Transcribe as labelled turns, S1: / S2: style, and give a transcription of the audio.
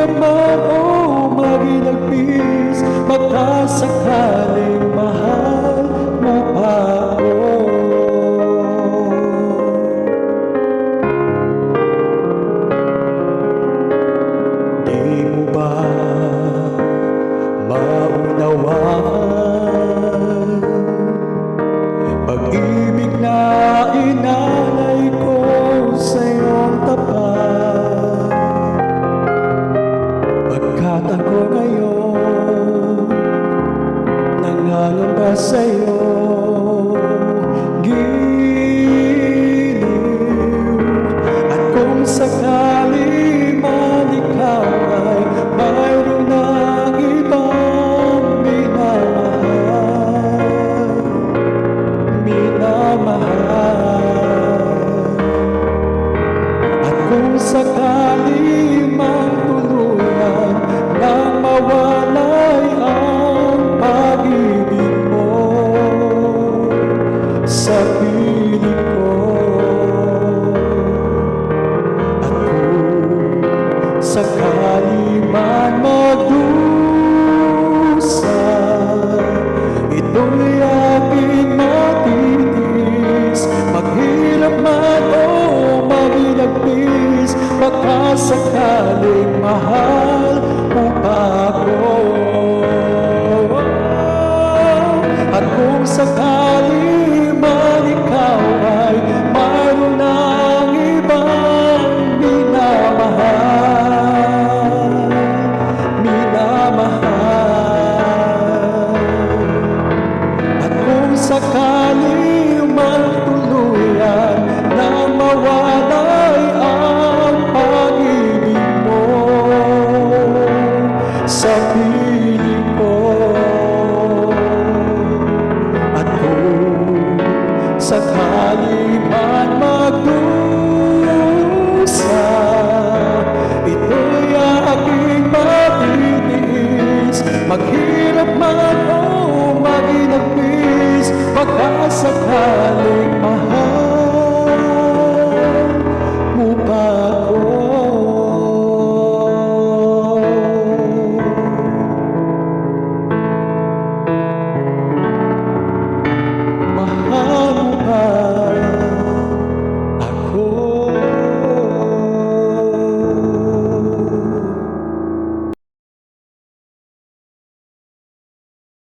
S1: Mahirap man o maginagpis, magkasakaling mahal mo pa ako. Di mo ba maunawaan pag-ibig na inalay ko sa iyong tapat? Pagkat ako ngayon nangangamba sa iyong giliw, at kung sakali man ikaw ay mayroon ng ibang minamahal, at kung sakali man tuluyan nang mawalay ang pag-ibig mo sa piling ko, at kung sakali man magdusa, ito'y aking matitiis. Maghirap man o maginagpis, magkasakaling mahal mo pa ako. At kung sakali man ikaw ay mayroon ng ibang minamahal, at kung sakali man tuluyan nang mawalay ang pag-ibig mo sa